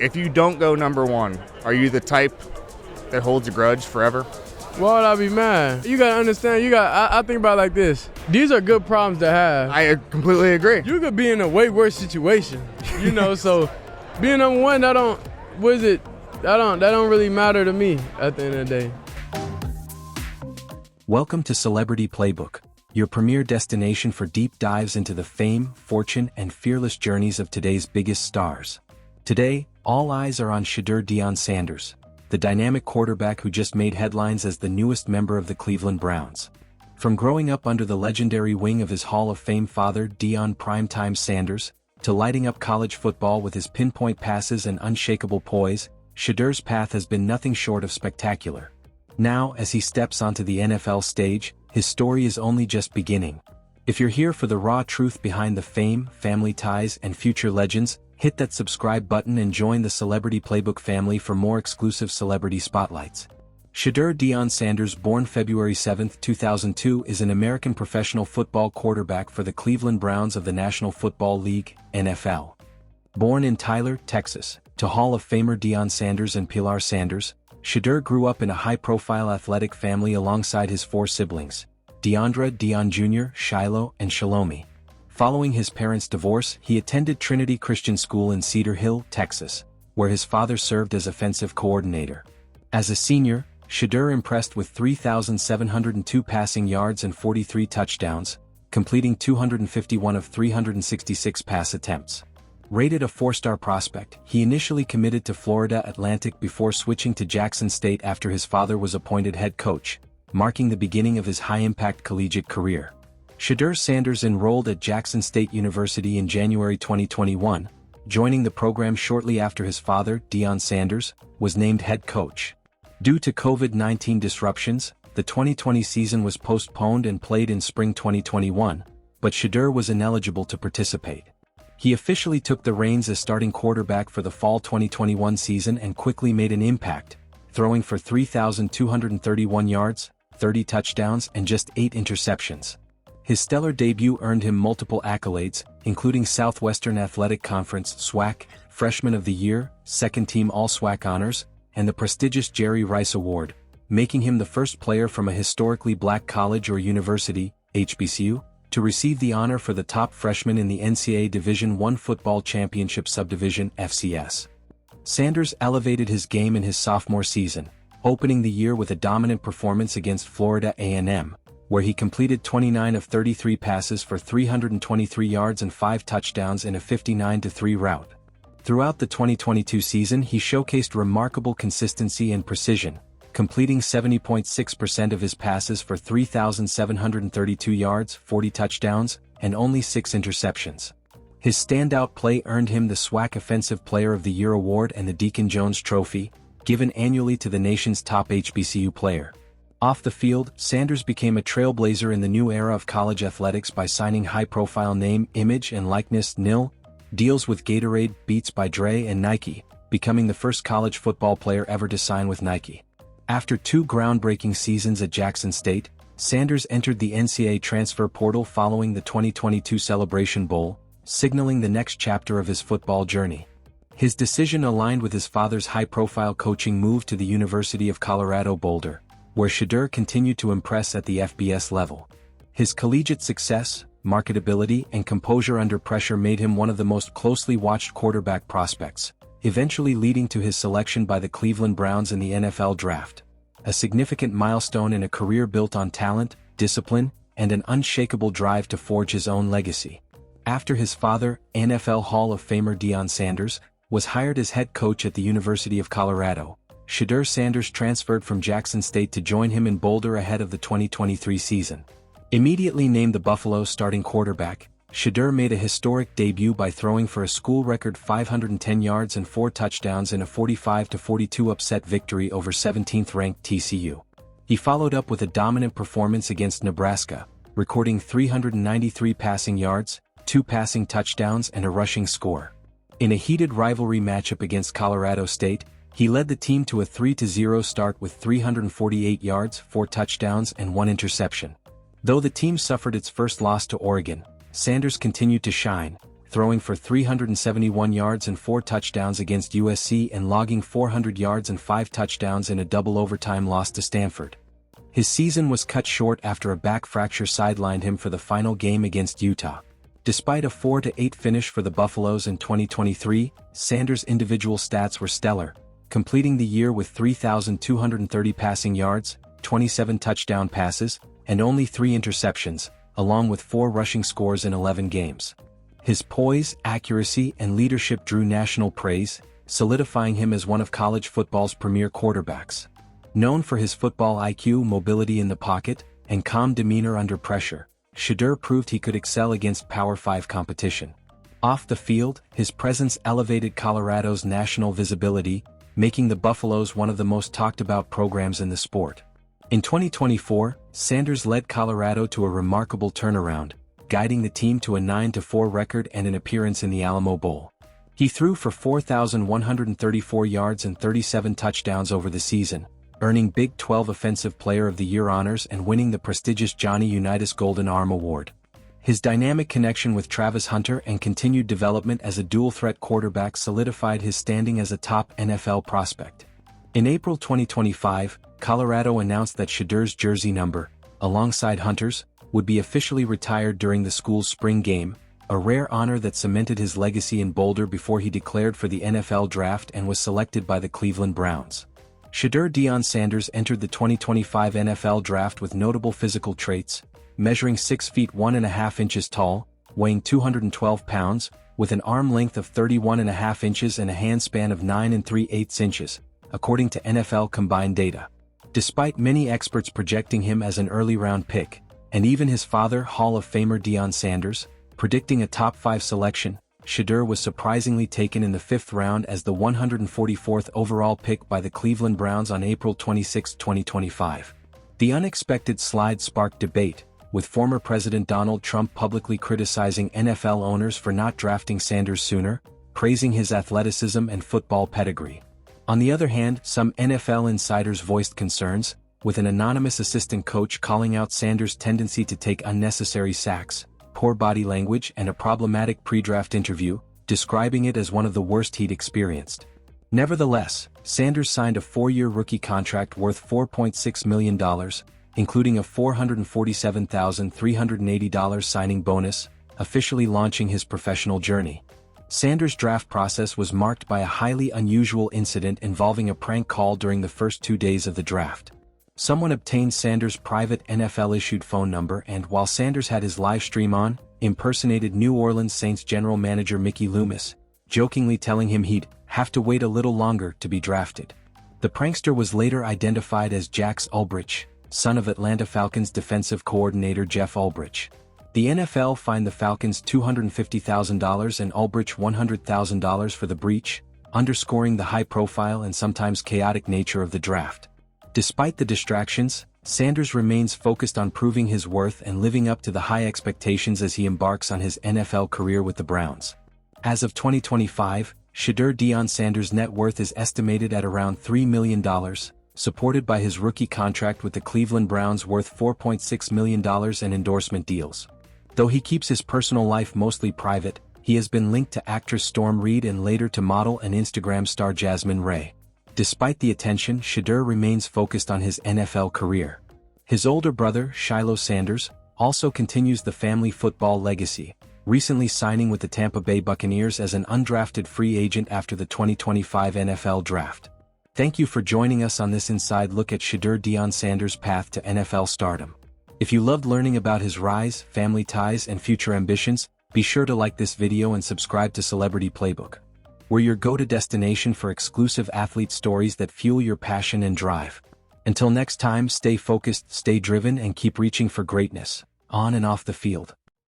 If you don't go number one, are you the type that holds a grudge forever? Why would I be mad? You gotta understand, I think about it like this. These are good problems to have. I completely agree. You could be in a way worse situation, so being number one, that don't really matter to me at the end of the day. Welcome to Celebrity Playbook, your premier destination for deep dives into the fame, fortune, and fearless journeys of today's biggest stars. Today, all eyes are on Shedeur Sanders, the dynamic quarterback who just made headlines as the newest member of the Cleveland Browns. From growing up under the legendary wing of his Hall of Fame father Deion "Primetime" Sanders, to lighting up college football with his pinpoint passes and unshakable poise, Shedeur's path has been nothing short of spectacular. Now, as he steps onto the NFL stage, his story is only just beginning. If you're here for the raw truth behind the fame, family ties, and future legends, hit that subscribe button and join the Celebrity Playbook family for more exclusive celebrity spotlights. Shedeur Sanders, born February 7, 2002, is an American professional football quarterback for the Cleveland Browns of the National Football League, NFL. Born in Tyler, Texas, to Hall of Famer Deion Sanders and Pilar Sanders, Shedeur grew up in a high-profile athletic family alongside his four siblings, Deandra, Deion Jr., Shiloh, and Shalomi. Following his parents' divorce, he attended Trinity Christian School in Cedar Hill, Texas, where his father served as offensive coordinator. As a senior, Shedeur impressed with 3,702 passing yards and 43 touchdowns, completing 251 of 366 pass attempts. Rated a four-star prospect, he initially committed to Florida Atlantic before switching to Jackson State after his father was appointed head coach, marking the beginning of his high-impact collegiate career. Shedeur Sanders enrolled at Jackson State University in January 2021, joining the program shortly after his father, Deion Sanders, was named head coach. Due to COVID-19 disruptions, the 2020 season was postponed and played in spring 2021, but Shedeur was ineligible to participate. He officially took the reins as starting quarterback for the fall 2021 season and quickly made an impact, throwing for 3,231 yards, 30 touchdowns, and just 8 interceptions. His stellar debut earned him multiple accolades, including Southwestern Athletic Conference (SWAC) Freshman of the Year, Second-Team All-SWAC honors, and the prestigious Jerry Rice Award, making him the first player from a historically black college or university, HBCU, to receive the honor for the top freshman in the NCAA Division I Football Championship Subdivision (FCS). Sanders elevated his game in his sophomore season, opening the year with a dominant performance against Florida A&M, where he completed 29 of 33 passes for 323 yards and 5 touchdowns in a 59-3 rout. Throughout the 2022 season, he showcased remarkable consistency and precision, completing 70.6% of his passes for 3,732 yards, 40 touchdowns, and only 6 interceptions. His standout play earned him the SWAC Offensive Player of the Year award and the Deacon Jones Trophy, given annually to the nation's top HBCU player. Off the field, Sanders became a trailblazer in the new era of college athletics by signing high-profile name, image, and likeness (NIL) deals with Gatorade, Beats by Dre, and Nike, becoming the first college football player ever to sign with Nike. After 2 groundbreaking seasons at Jackson State, Sanders entered the NCAA transfer portal following the 2022 Celebration Bowl, signaling the next chapter of his football journey. His decision aligned with his father's high-profile coaching move to the University of Colorado Boulder, where Shedeur continued to impress at the FBS level. His collegiate success, marketability, and composure under pressure made him one of the most closely watched quarterback prospects, eventually leading to his selection by the Cleveland Browns in the NFL Draft. A significant milestone in a career built on talent, discipline, and an unshakable drive to forge his own legacy. After his father, NFL Hall of Famer Deion Sanders, was hired as head coach at the University of Colorado, Shedeur Sanders transferred from Jackson State to join him in Boulder ahead of the 2023 season. Immediately named the Buffalo's starting quarterback, Shedeur made a historic debut by throwing for a school record 510 yards and 4 touchdowns in a 45-42 upset victory over 17th-ranked TCU. He followed up with a dominant performance against Nebraska, recording 393 passing yards, 2 passing touchdowns, and a rushing score. In a heated rivalry matchup against Colorado State, he led the team to a 3-0 start with 348 yards, 4 touchdowns, and 1 interception. Though the team suffered its first loss to Oregon, Sanders continued to shine, throwing for 371 yards and 4 touchdowns against USC and logging 400 yards and 5 touchdowns in a double overtime loss to Stanford. His season was cut short after a back fracture sidelined him for the final game against Utah. Despite a 4-8 finish for the Buffaloes in 2023, Sanders' individual stats were stellar, completing the year with 3,230 passing yards, 27 touchdown passes, and only 3 interceptions, along with 4 rushing scores in 11 games. His poise, accuracy, and leadership drew national praise, solidifying him as one of college football's premier quarterbacks. Known for his football IQ, mobility in the pocket, and calm demeanor under pressure, Shedeur proved he could excel against Power 5 competition. Off the field, his presence elevated Colorado's national visibility, making the Buffaloes one of the most talked-about programs in the sport. In 2024, Sanders led Colorado to a remarkable turnaround, guiding the team to a 9-4 record and an appearance in the Alamo Bowl. He threw for 4,134 yards and 37 touchdowns over the season, earning Big 12 Offensive Player of the Year honors and winning the prestigious Johnny Unitas Golden Arm Award. His dynamic connection with Travis Hunter and continued development as a dual-threat quarterback solidified his standing as a top NFL prospect. In April 2025, Colorado announced that Shedeur's jersey number, alongside Hunter's, would be officially retired during the school's spring game, a rare honor that cemented his legacy in Boulder before he declared for the NFL draft and was selected by the Cleveland Browns. Shedeur Deion Sanders entered the 2025 NFL Draft with notable physical traits, measuring 6 feet 1.5 inches tall, weighing 212 pounds, with an arm length of 31.5 inches and a handspan of 9 3/8 inches, according to NFL combined data. Despite many experts projecting him as an early-round pick, and even his father, Hall of Famer Deion Sanders, predicting a top 5 selection, Shedeur was surprisingly taken in the 5th round as the 144th overall pick by the Cleveland Browns on April 26, 2025. The unexpected slide sparked debate, with former President Donald Trump publicly criticizing NFL owners for not drafting Sanders sooner, praising his athleticism and football pedigree. On the other hand, some NFL insiders voiced concerns, with an anonymous assistant coach calling out Sanders' tendency to take unnecessary sacks, poor body language, and a problematic pre-draft interview, describing it as one of the worst he'd experienced. Nevertheless, Sanders signed a 4-year rookie contract worth $4.6 million, including a $447,380 signing bonus, officially launching his professional journey. Sanders' draft process was marked by a highly unusual incident involving a prank call during the first 2 days of the draft. Someone obtained Sanders' private NFL-issued phone number and, while Sanders had his live stream on, impersonated New Orleans Saints general manager Mickey Loomis, jokingly telling him he'd have to wait a little longer to be drafted. The prankster was later identified as Jax Ulbrich, son of Atlanta Falcons defensive coordinator Jeff Ulbrich. The NFL fined the Falcons $250,000 and Ulbrich $100,000 for the breach, underscoring the high-profile and sometimes chaotic nature of the draft. Despite the distractions, Sanders remains focused on proving his worth and living up to the high expectations as he embarks on his NFL career with the Browns. As of 2025, Shedeur Deion Sanders' net worth is estimated at around $3 million, supported by his rookie contract with the Cleveland Browns worth $4.6 million and endorsement deals. Though he keeps his personal life mostly private, he has been linked to actress Storm Reid and later to model and Instagram star Jasmine Ray. Despite the attention, Shedeur remains focused on his NFL career. His older brother, Shiloh Sanders, also continues the family football legacy, recently signing with the Tampa Bay Buccaneers as an undrafted free agent after the 2025 NFL Draft. Thank you for joining us on this inside look at Shedeur Deion Sanders' path to NFL stardom. If you loved learning about his rise, family ties, and future ambitions, be sure to like this video and subscribe to Celebrity Playbook. We're your go-to destination for exclusive athlete stories that fuel your passion and drive. Until next time, stay focused, stay driven, and keep reaching for greatness, on and off the field.